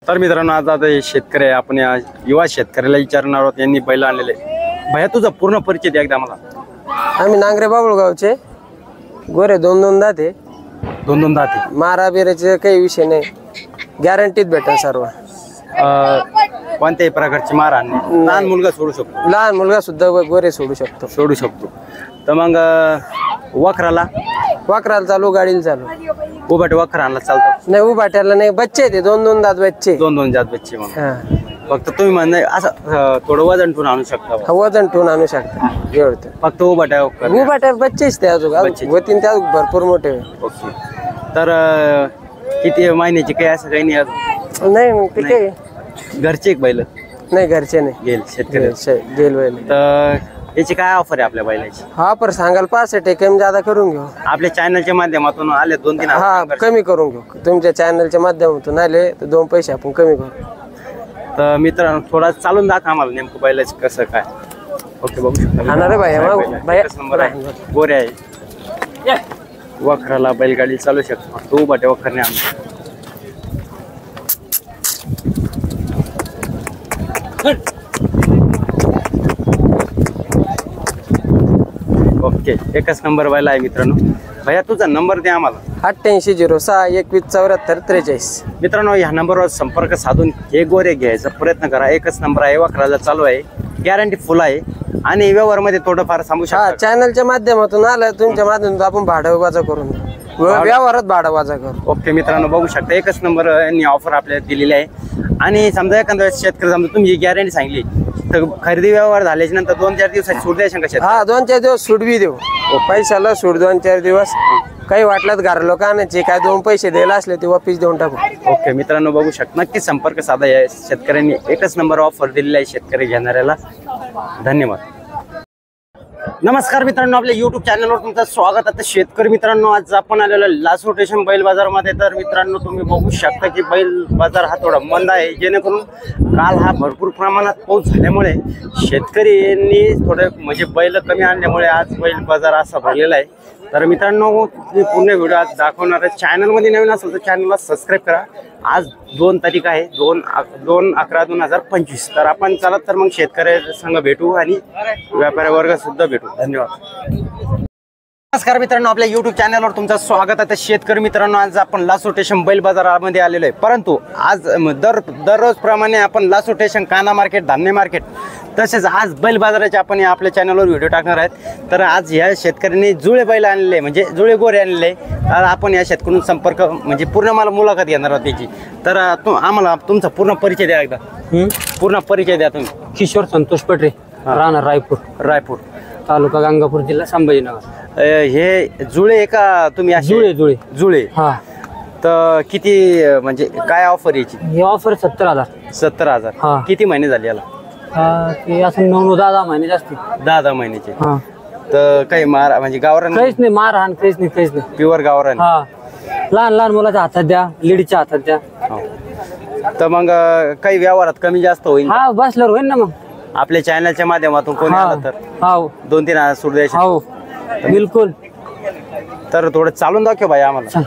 तर मित्रांनो आज आता शेतकरी आहे, आपण या युवा शेतकऱ्याला विचारणार आहोत. यांनी बैल आणलेले. भैया तुझा पूर्ण परिचय द्या एकदा मला. आम्ही नांगरे बाबुळगावचे. गोरे दोन दाते. दोन दाते. मारा बिराचे काही विषय नाही, गॅरंटीत भेटेल सर्व. कोणत्याही प्रकारची मारहाण नाही. लहान मुलगा सोडू शकतो. लहान मुलगा सुद्धा गोरे सोडू शकतो. तर मग वखराला चालू, गाडीला चालू. उभाट वखराला चालतं नाही, उभाट्याला नाही. बच्चे ते दोन दात बच्चे. दोन जात बच्चे. मग फक्त तुम्ही म्हणजे असं थोडं वजन ठेवून आणू शकता. वजन ठेवून आणू शकता. एवढं फक्त उभाट्या बच्चेच ते अजून होतीन त्या भरपूर मोठे. ओके. तर किती महिन्याची काही असं काही नाही? नाही मग ते काय घरचे एक बैल? नाही, घरचे नाही. गेल शेतकरी गेल बैल. तर याची काय ऑफर आहे आपल्या बैलाची? हा पर सांगाल 65 कमी जादा करून घेऊ. आपल्या चॅनलच्या माध्यमातून आले 2-3. हा कमी करून घेऊ. तुमच्या चॅनलच्या माध्यमातून आले तर 2 पैसे आपण कमी करू. तर मित्रांनो थोडा चालून दाखवा आम्हाला नेमकं बैलाच कसं काय. ओके बघू शकता. गोरे आहे. वखराला बैलगाडी चालू शकतो. तो बाटे वखरने आमच्या ओके. एकच नंबर बैल आहे मित्रांनो. भैया तुझा नंबर द्या आम्हाला. 8806 21 74 43. मित्रांनो ह्या नंबरवर संपर्क साधून हे गोरे घ्यायचा प्रयत्न करा. एकच नंबर आहे, वखराला चालू आहे, गॅरंटी फुल आहे आणि व्यवहारमध्ये थोडंफार सांगू शकता. चॅनलच्या माध्यमातून आलं तुमच्या माध्यमातून आपण भाडं करून व्यवहारात भाडं वाजा करू. ओके मित्रांनो बघू शकता एकच नंबर यांनी ऑफर आपल्याला दिलेली आहे. आणि समजा एखाद्या शेतकरी समजा तुम्ही गॅरंटी सांगली तर खरेदी व्यवहार झाल्याच्या नंतर 2-4 दिवसात सूट द्यायचं का? हा 2-4 दिवस सूट बी देऊ. पैशाला सूट 2-4 दिवस. काही वाटलं घर लोक आणायचे काय 2 पैसे द्यायला असले ते वापिस देऊन टाकू. ओके मित्रांनो बघू शकता नक्की संपर्क साधा. या शेतकऱ्यांनी एकच नंबर ऑफर दिलेला आहे शेतकरी घेणाऱ्याला. धन्यवाद. नमस्कार मित्रांनो, आपल्या युट्यूब चॅनलवर तुमचं स्वागत आहे. शेतकरी मित्रांनो आज आपण आलेलो लासू स्टेशन बैल बाजारमध्ये. तर मित्रांनो तुम्ही बघू शकता की बैल बाजार हा थोडा मंद आहे, जेणेकरून काल हा भरपूर प्रमाणात पाऊस झाल्यामुळे शेतकऱ्यांनी थोडे म्हणजे बैल कमी आणल्यामुळे आज बैल बाजार असा भरलेला आहे. तर मित्रांनो पूर्ण व्हिडिओ आज दाखवणार आहे. चॅनलमध्ये नवीन असेल तर चॅनलला सबस्क्राईब करा. आज 2 तारीख आहे 2/11/2025. तर आपण चालत तर मग शेतकऱ्या संघ भेटू आणि व्यापारी वर्ग सुद्धा भेटू. धन्यवाद. नमस्कार मित्रांनो, आपल्या युट्यूब चॅनलवर तुमचं स्वागत आहे. शेतकरी मित्रांनो आज आपण लासू स्टेशन बैल बाजारामध्ये आलेलो आहे. परंतु आज दररोज प्रमाणे आपण लासू स्टेशन, काना मार्केट, धान्य मार्केट तसेच आज बैल बाजाराचे आपण आपल्या चॅनलवर व्हिडिओ टाकणार आहेत. तर आज ह्या शेतकऱ्यांनी जुळे बैल आणलेले म्हणजे जुळे गोरे आणलेले. तर आपण या शेतकऱ्यांना संपर्क म्हणजे पूर्ण मला मुलाखत घेणार आहोत त्याची. तर आम्हाला तुमचा पूर्ण परिचय द्या एकदा. पूर्ण परिचय द्या तुम्ही. किशोर संतोष पटरे, राहणार रायपूर, तालुका गंगापूर, जिल्हा संभाजीनगर. हे जुळे का तुम्ही? जुळे. हा. तर किती म्हणजे काय ऑफर याची? ही ऑफर 70,000. 70,000. किती महिने झाले याला? ते असं 9-10 महिने जास्त. 10 महिन्याचे. तर काही म्हणजे गावरान काहीच नाही, मारहाण काहीच नाही. प्युअर गावरान. लहान मुलाच्या हातात द्या, लेडीच्या हातात द्या. तर मग काही व्यवहारात कमी जास्त होईल? हा बसल्यावर होईल ना. मग आपल्या चॅनलच्या माध्यमातून कोणी आलं तर 2-3 हजार सूट द्यायचे? हो बिलकुल. तर थोडं चालून दाखव भाई आम्हाला.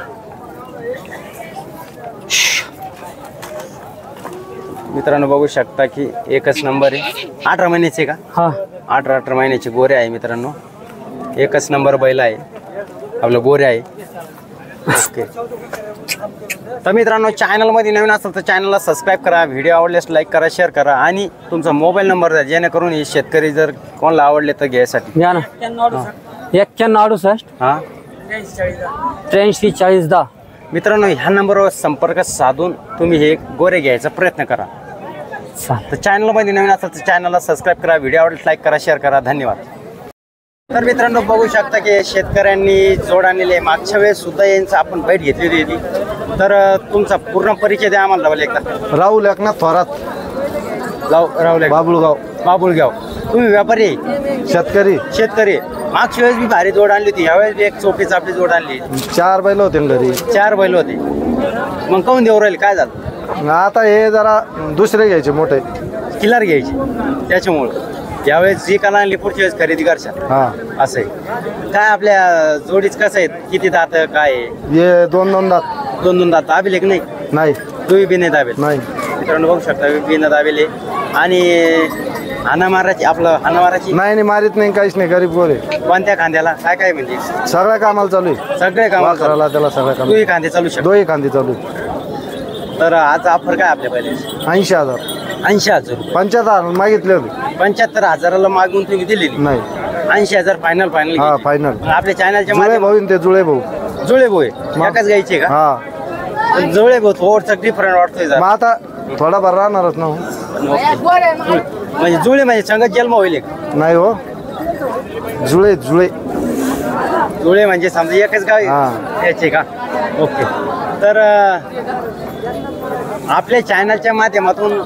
मित्रांनो बघू शकता की एकच नंबर आहे. 18 महिन्याचे का? हा 18 महिन्याचे गोरे आहे मित्रांनो. एकच नंबर बैल आहे आपलं, गोरे आहे. ओके. तर मित्रांनो चॅनलमध्ये नवीन असेल तर चॅनलला सबस्क्राईब करा. व्हिडिओ आवडल्यास लाईक करा, शेअर करा आणि तुमचा मोबाईल नंबर द्या, जेणेकरून हे शेतकरी जर कोणाला आवडले तर घ्यायसाठी. घ्या ना. 9168 हां 83 40 10. मित्रांनो ह्या नंबरवर संपर्क साधून तुम्ही हे गोरे घ्यायचा प्रयत्न करा. तर चॅनलमध्ये नवीन असेल तर चॅनलला सबस्क्राईब करा. व्हिडिओ आवडल्यास लाईक करा, शेअर करा. धन्यवाद. तर मित्रांनो बघू शकता की शेतकऱ्यांनी जोड आणलेले. मागच्या वेळेस सुद्धा यांचं आपण भेट घेतलेली होती. तर तुमचा पूर्ण परिचय द्या आम्हाला एकदा. राहुल एकनाथ थोरात, राहुल बाबुळगाव. तुम्ही व्यापारी? शेतकरी. मागच्या वेळेस मी भारी जोड आणली होती, यावेळेस एक चोपी चापडी जोड आणली. 4 बैल होते घरी. 4 बैल होते. मग काहून देऊ राहिले? काय झालं? आता हे जरा दुसरे घ्यायचे, मोठे किल्लार घ्यायचे, त्याच्यामुळं यावेळेस जी काला आणली पुढच्या वेळेस खरेदी करशाल असं आहे. काय आपल्या जोडीच कसं आहे? किती दात काय? 2 दात. 2 दात. दाबेल एक नाही? नाही. तुम्ही बी नाही दाबेल? नाही. मित्रांनो बघू शकता बिना दावेले आणि हाणामाराची आपलं हाणामाराची नाही मारित नाही काहीच नाही गरीब गोरे कोणत्या कांद्याला काय काय म्हणजे सगळ्या कामाला चालू आहे सगळे काम करायला त्याला सगळ्या काम तूही कांदे चालू शकतो दोही कांदे चालू आहे. तर आज ऑफर काय आपल्या पहिले 80,000 80,000 रुपये 75,000 मागितले होते 75,000ला मागून तुम्ही दिलेली नाही 80,000 फायनल फायनल हा फायनल आपल्या चॅनलच्या जुळे भाऊ आणि ते जुळे भाऊ जुळे भाऊ एकाच घ्यायचे का हा पण जुळे भाऊ थोडंसं डिफरंट वाटतोय मग आता थोडाफार राहणारच ना हो. म्हणजे जुळे म्हणजे संगत जन्म होईल एक. नाही हो जुळे जुळे जुळे म्हणजे समजा एकच गाव हा. याचे का ओके तर आपल्या चॅनलच्या माध्यमातून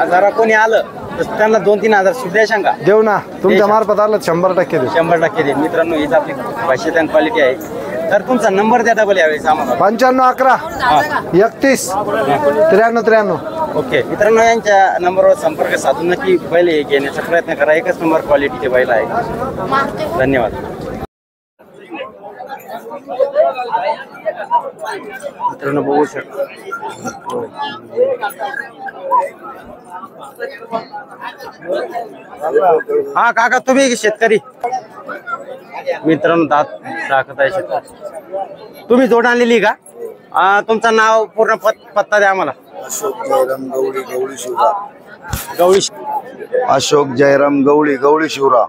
जरा कोणी आलं तर त्यांना 2-3 सूट द्या सांगा देऊ ना तुमच्या मार्फत आलं 100% देऊ 100% दे मित्रांनो हीच आपली भाषेत आणि क्वालिटी आहे तर तुमचा नंबर द्या डबल यावेळेस आम्हाला 95 11 31 93 93 ओके मित्रांनो यांच्या नंबरवर संपर्क साधून नक्की बैल घेण्याचा प्रयत्न करा एकच नंबर क्वालिटीचे बैल आहे धन्यवाद मित्रांनो बघू शकता हा काका तुम्ही शेतकरी मित्रांनो दात दाखवत आहे शेतकरी तुम्ही जोड आणलेली का तुमचं नाव पूर्ण पत्ता द्या आम्हाला अशोक जयराम गवळी गवळी शिवरा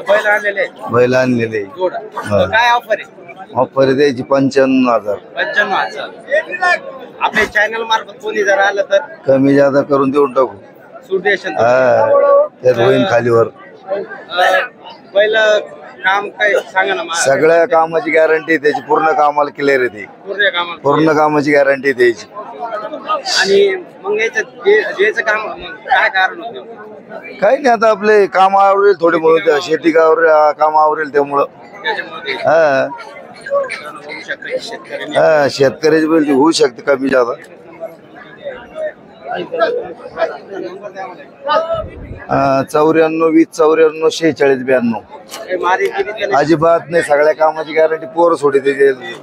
बैल आणलेले बैल आणलेले जोड काय ऑफर आहे ऑफर द्यायची 95,000 95,000 आपल्या चॅनल मार्फत कोणी जर आलं तर कमी जादा करून देऊन टाकू सुदेशन हा त्यात होईन खालीवर बैल काम काय सांगा ना सगळ्या कामाची गॅरंटी त्याची पूर्ण कामाला क्लिअर येते पूर्ण कामाला पूर्ण कामाची गॅरंटी द्यायची आणि मग याचं काम काय कारण होतं काही नाही आता आपले काम आवरेल थोडे म्हणून शेती काम आवरेल त्यामुळं हा हा शेतकऱ्याची बैल होऊ शकते कमी जादा 94 20 94 46 92 अजिबात नाही सगळ्या कामाची गॅरंटी पोर सोडी त्याची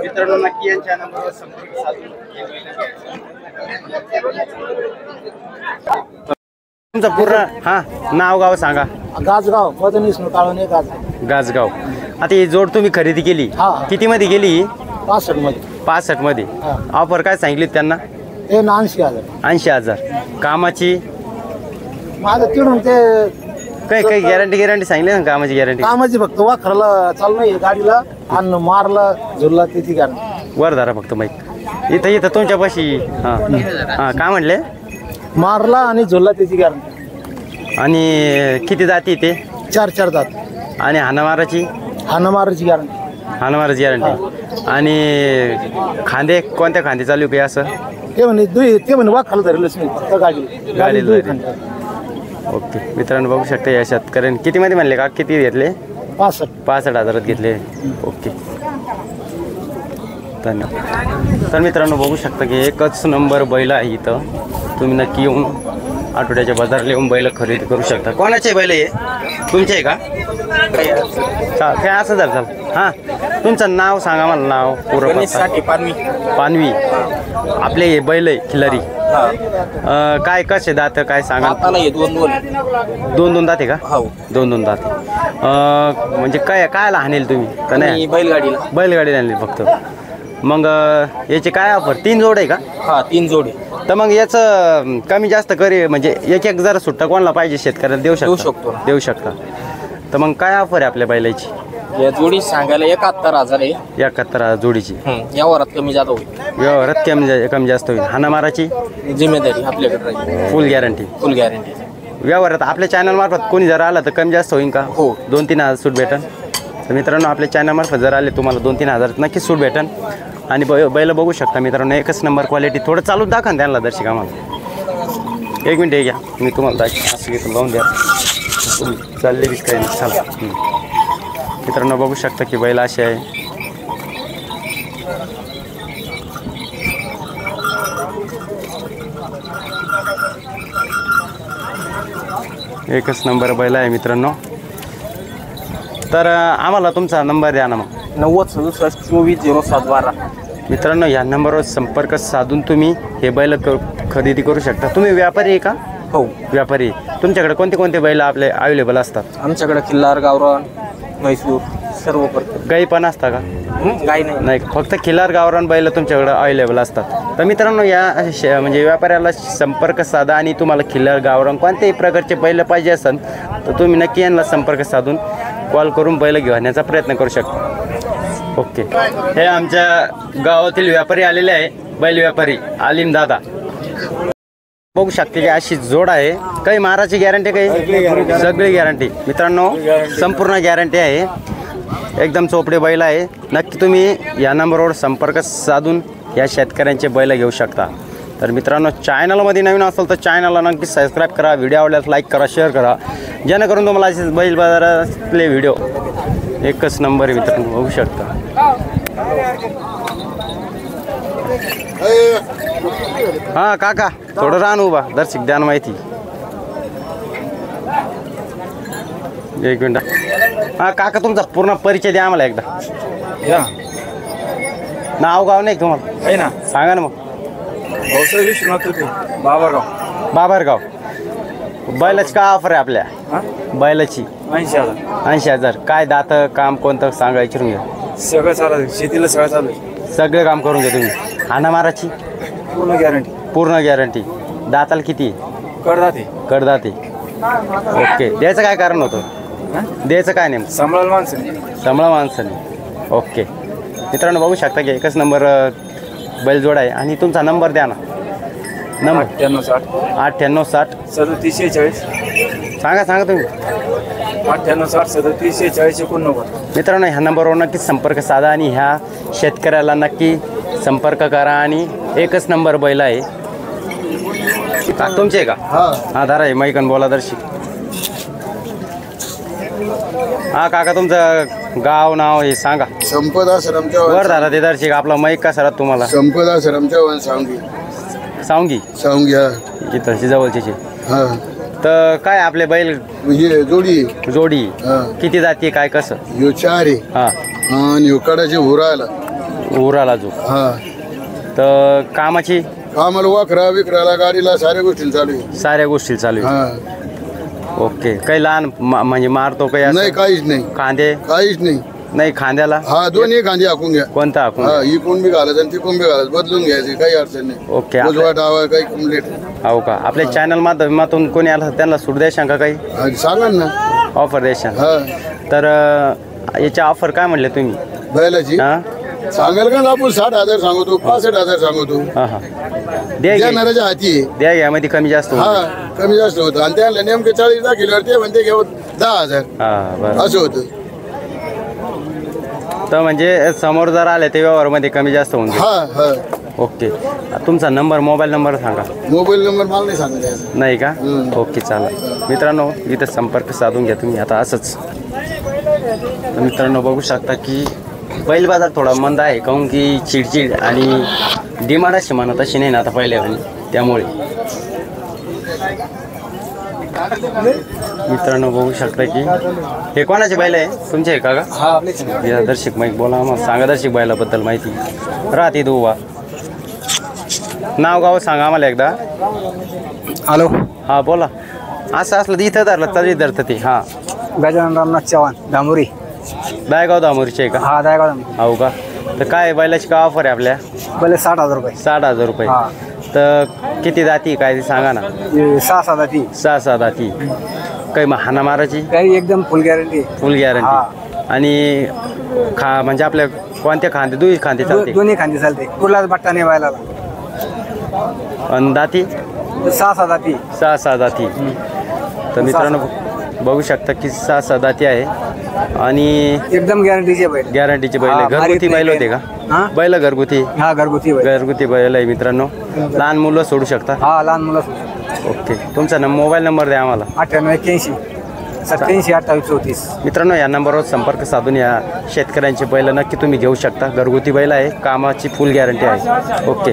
मित्रांनो नक्की यांच्या नंबरवर संपर्क साधून तुमचं पूर्ण हा नाव गाव सांगा गाजगाव मदनीस काळवणे गाजगाव आता ही जोड तुम्ही खरेदी केली किती मध्ये गेली 65 मध्ये 65 मध्ये ऑफर काय सांगितली त्यांना हे 80,000 80,000 कामाची माझं तिडून ते काही गॅरंटी सांगली ना कामाची गॅरंटी कामाची फक्त वाखराला चालू नाही गाडीला आणि मारला झुरला त्याची गॅरंटी वर धरा फक्त माईक इथं तुमच्यापाशी हा हा काय म्हणले मारला आणि झुरला त्याची गॅरंटी आणि किती जाती ते 4 जात आणि हाणामाराची हाणामाराची गॅरंटी हाणामाराची गॅरंटी आणि खांदे कोणत्या खांदे चालू काही असं ते म्हणे वाखराला धरलंच नाही फक्त गाडीला ओके मित्रांनो बघू शकता या शेतकऱ्यांनी किती मध्ये म्हणले का किती घेतले 65,000 घेतले ओके धन्यवाद तर मित्रांनो बघू शकता की एकच नंबर बैल आहे इथं तुम्ही नक्की येऊन आठवड्याच्या बाजाराला येऊन बैल खरेदी करू शकता कोणाचे बैल हे तुमचे आहे का काय असं जर चाल हां तुमचं नाव सांगा मला नाव पूर्ण पानवी आपले हे बैल आहे खिलारी काय कसे दात काय सांगा दोन दात आहे का दोन दात म्हणजे काय कायला हाणेल तुम्ही का नाही बैलगाडीला आणली फक्त मग याचे काय ऑफर 3 जोड आहे का हा 3 जोडी तर मग याचं कमी जास्त करे म्हणजे एक जरा सुट्टा कोणाला पाहिजे शेतकऱ्याला देऊ शकता तर मग काय ऑफर आहे आपल्या बैलाची या जोडी सांगायला 71,000 आहे 71,000 जोडीची या वरात कमी जास्त होईल व्यवहारात कमी जास्त होईल हाणामाराची जिम्मेदारी आपल्याकडे राहील फुल गॅरंटी व्यवहारात आपल्या चॅनल मार्फत कोणी जर आलं तर कमी जास्त होईल का हो 2-3 हजार सूट भेटन तर मित्रांनो आपल्या चॅनल मार्फत जर आले तुम्हाला 2-3 हजार नक्कीच सूट भेटन आणि बैल बघू शकता मित्रांनो एकच नंबर क्वालिटी थोडं चालून दाखवा त्यांना दर्शक आम्हाला 1 मिनिट घ्या मी तुम्हाला दाखव असं घेतो लावून द्या चालले बीच काही नाही चला मित्रांनो बघू शकता की बैल असे आहे एकच नंबर बैल आहे मित्रांनो तर आम्हाला तुमचा नंबर द्या ना मग 90 67 24 07 12 मित्रांनो या नंबरवर संपर्क साधून तुम्ही हे बैल खरेदी करू शकता. तुम्ही व्यापारी आहे का? हो, व्यापारी. तुमच्याकडे कोणते कोणते बैल आपले अवेलेबल असतात? आमच्याकडे खिल्लार, गावरान, म्हैसूर सर्व करतो. गाई पण असता का? गाई नाही. नाही, फक्त खिल्लार गावरान बैल तुमच्याकडे अवेलेबल असतात. तर मित्रांनो या म्हणजे व्यापाऱ्याला संपर्क साधा आणि तुम्हाला खिल्लार गावरान कोणत्याही प्रकारचे बैल पाहिजे असेल तर तुम्ही नक्की यांना संपर्क साधून कॉल करून बैल घेण्याचा प्रयत्न करू शकता. ओके, हे आमच्या गावातील व्यापारी आलेले आहे, बैल व्यापारी आलिम दादा. बघू शकते की अशी जोड आहे. काही माराची गॅरंटी, काही सगळी गॅरंटी. मित्रांनो संपूर्ण गॅरंटी आहे. एकदम चोपडे बैल आहे. नक्की तुम्ही या नंबरवर संपर्क साधून या शेतकऱ्यांचे बैल घेऊ शकता. तर मित्रांनो चॅनलमध्ये नवीन असेल तर चॅनलला नक्की सबस्क्राईब करा. व्हिडिओ आवडल्यास लाईक करा, शेअर करा, जेणेकरून तुम्हाला असे बैल बाजारातले व्हिडिओ एकच नंबर आहे. मित्रांनो बघू शकता. हां काका थोडं रान उभा दर्शक द्या ना माहिती. एक मिनिट. हां काका तुमचा पूर्ण परिचय द्या आम्हाला एकदा. नाव गाव नाही तुम्हाला? आहे ना, सांगा ना मग. विश्वनाथ बाबाराव. बाबरगाव. बैलाची काय ऑफर आहे आपल्या? बैलाची 80,000. काय दात काम कोणतं सांगा, विचारून घ्या. सगळं चालू, शेतीला सगळं चालू, सगळे काम करून घ्या तुम्ही. हाना माराची पूर्ण गॅरंटी. पूर्ण गॅरंटी. दाताला किती? करदाते. कडदाते. ओके, द्यायचं काय कारण होतं? द्यायचं काय नेमकं? सांभाळायला माणसं. समळा माणसाने. ओके मित्रांनो बघू शकता की एकच नंबर बैलजोड आहे. आणि तुमचा नंबर द्या ना. नंबर 9860 3746. सांगा तुम्ही. 9860 3746 89. मित्रांनो ह्या नंबरवर नक्कीच संपर्क साधा आणि ह्या शेतकऱ्याला नक्की संपर्क करा. आणि एकच नंबर बैल आहे. का तुमचे आहे का? हा धरा आहे मैकन बोला दर्शी. हा काका तुमचं गाव नाव हे सांगा. संपदा आश्रम चव्हाण. वर धरा ते दर्शिक आपला मैक का सरात तुम्हाला? संपदा आश्रम चव्हाण सावंगी. सावंगी इथं जवळचे. हा, तर काय आपले बैल हे जोडी हा. किती जाती काय कसं? ह्यो 4 आहे. हा आणि ह्यो कडाची उरायला. उराला जो. हा, तर कामाची आम्हाला वाखरा विकराला गाडीला साऱ्या गोष्टी चालू आहे. साऱ्या गोष्टी चालू आहे. हा, ओके. काही लहान म्हणजे मारतो काही असं? नाही काहीच नाही. खांदे काहीच नाही. नाही खांद्याला? हा, दोन्ही कांदे हाकून घ्या. कोणता हाकून? हा, ही कोण बी घालायचं आणि ती कोण बी घालायचं, बदलून घ्यायची, काही अडचण नाही. ओके. उजवा डावा काही कम्प्लीट. हो का? आपल्या चॅनल माध्यमातून कोणी आला तर त्यांना सूट द्यायचा का काही सांगा ना. ऑफर द्यायचा? हा, तर याच्या ऑफर काय म्हणले तुम्ही? बैलाची हां सांगाल का आपण 60,000 सांगतो, 65,000 सांगतो. हां हां द्या घ्या. देणाऱ्याच्या हाती आहे. द्या घ्या मध्ये कमी जास्त होतं. हा, कमी जास्त होतं. आणि त्याला नेमके 40 दाखिल्यावर ते म्हणते घेऊ 10,000 हां बरं. असं होतं. तर म्हणजे समोर जर आले ते व्यवहारमध्ये कमी जास्त होऊन जाईल. हा हा. ओके. तुमचा नंबर मोबाईल नंबर सांगा. मोबाईल नंबर मला नाही सांगायचा. नाही का? ओके चालेल. मित्रांनो इथं संपर्क साधून घ्या तुम्ही आता असंच. तर मित्रांनो बघू शकता की बैल बाजार थोडा मंद आहे. काहून की चिडचिड आणि डिमांड अशी म्हणत अशी नाही ना आता पहिल्या वेळी, त्यामुळे. मित्रांनो बघू शकता की हे कोणाचे बैल आहे? तुमचे आहे का? या दर्शक माईक बोला मग सांगा दर्शक बैलाबद्दल माहिती. राहते दुवा नाव गाव सांगा आम्हाला एकदा. हॅलो, हां बोला. असं असलं तर इथं धरलं तरी धरतं ते. हां गजानन रामनाथ चव्हाण दामुरी. दायगाव दामोरीचे आहे का? हा दायगाव. हो का? तर काय बैलाची काय ऑफर आहे आपल्या? पहिले 60,000 रुपये. 60,000 रुपये. हा. तर किती जाती काय ते सांगा ना. 6 जाती. 6 जाती. काही हाना माराची? काही एकदम फुल गॅरंटी. फुल गॅरंटी. आणि म्हणजे आपल्या कोणत्या खांदे? दुई खांदे चालते? दोन्ही खांदी चालते. कुठलाच बट्टा नाही व्हायला. आणि दाती? 6 जाती. 6 जाती. तर मित्रांनो बघू शकता की 6 दाती आहे. आणि एकदम गॅरंटीचे बैल. गॅरंटीचे बैल. हा, घरगुती बैल होते का? हा? बैल घरगुती? हा घरगुती बैल. घरगुती बैल आहे मित्रांनो. लहान मुलं सोडू शकता? हा लहान मुलं. ओके. तुमचा मोबाईल नंबर द्या आम्हाला. 9881 87 28 34. मित्रांनो या नंबरवर संपर्क साधून या शेतकऱ्यांचे बैल नक्की तुम्ही घेऊ शकता. घरगुती बैल आहे. कामाची फुल गॅरंटी आहे. ओके.